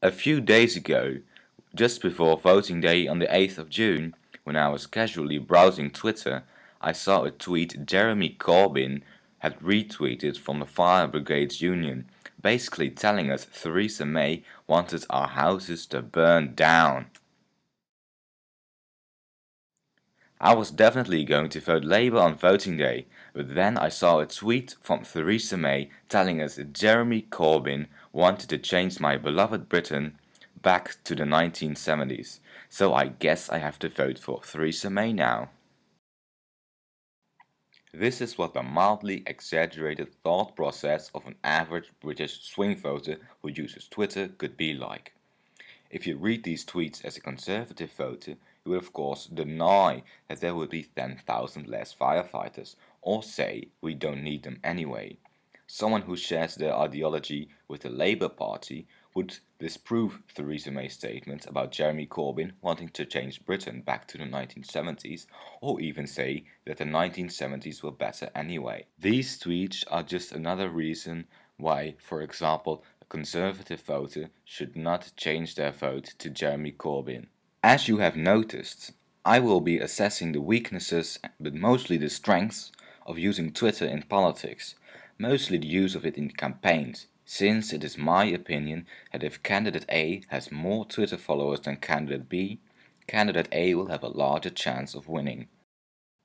A few days ago, just before voting day on the 8th of June, when I was casually browsing Twitter, I saw a tweet Jeremy Corbyn had retweeted from the Fire Brigades Union, basically telling us Theresa May wanted our houses to burn down. I was definitely going to vote Labour on voting day, but then I saw a tweet from Theresa May telling us that Jeremy Corbyn wanted to change my beloved Britain back to the 1970s, so I guess I have to vote for Theresa May now. This is what the mildly exaggerated thought process of an average British swing voter who uses Twitter could be like. If you read these tweets as a Conservative voter, you would of course deny that there would be 10,000 less firefighters, or say we don't need them anyway. Someone who shares their ideology with the Labour Party would disprove Theresa May's statement about Jeremy Corbyn wanting to change Britain back to the 1970s, or even say that the 1970s were better anyway. These tweets are just another reason why, for example, a Conservative voter should not change their vote to Jeremy Corbyn. As you have noticed, I will be assessing the weaknesses, but mostly the strengths, of using Twitter in politics, mostly the use of it in campaigns, since it is my opinion that if candidate A has more Twitter followers than candidate B, candidate A will have a larger chance of winning.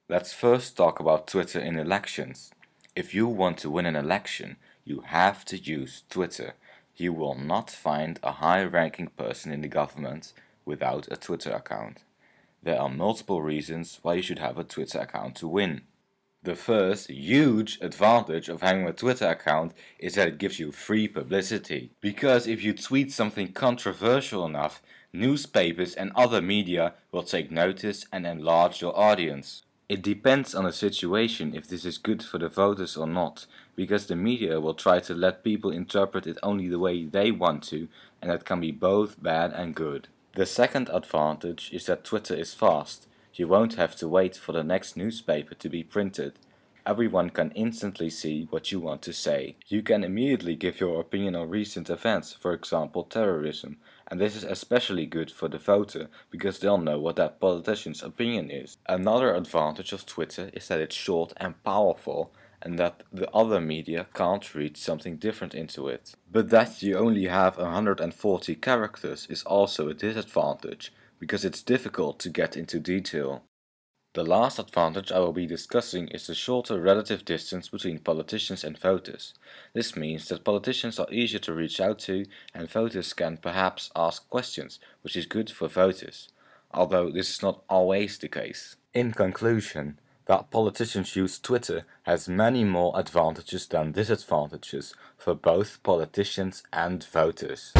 Let's first talk about Twitter in elections. If you want to win an election, you have to use Twitter. You will not find a high-ranking person in the government without a Twitter account. There are multiple reasons why you should have a Twitter account to win. The first huge advantage of having a Twitter account is that it gives you free publicity. Because if you tweet something controversial enough, newspapers and other media will take notice and enlarge your audience. It depends on the situation if this is good for the voters or not, because the media will try to let people interpret it only the way they want to, and that can be both bad and good. The second advantage is that Twitter is fast. You won't have to wait for the next newspaper to be printed. Everyone can instantly see what you want to say. You can immediately give your opinion on recent events, for example terrorism, and this is especially good for the voter, because they'll know what that politician's opinion is. Another advantage of Twitter is that it's short and powerful, and that the other media can't read something different into it. But that you only have 140 characters is also a disadvantage, because it's difficult to get into detail. The last advantage I will be discussing is the shorter relative distance between politicians and voters. This means that politicians are easier to reach out to, and voters can perhaps ask questions, which is good for voters, although this is not always the case. In conclusion, that politicians use Twitter has many more advantages than disadvantages for both politicians and voters.